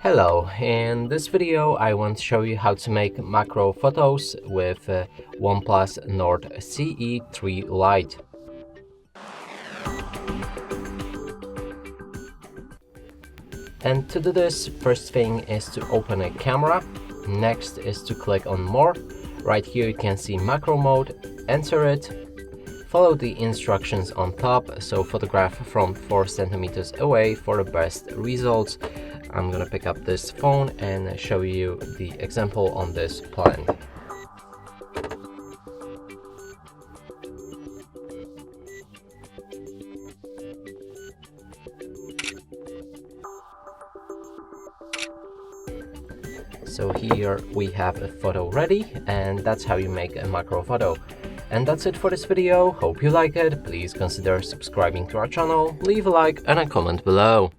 Hello, in this video I want to show you how to make macro photos with OnePlus Nord CE 3 Lite. And to do this, first thing is to open a camera. Next is to click on More. Right here you can see macro mode, enter it. Follow the instructions on top, so photograph from 4 centimeters away for the best results. I'm gonna pick up this phone and show you the example on this plant. So here we have a photo ready, and that's how you make a macro photo. And that's it for this video. Hope you like it. Please consider subscribing to our channel, leave a like and a comment below.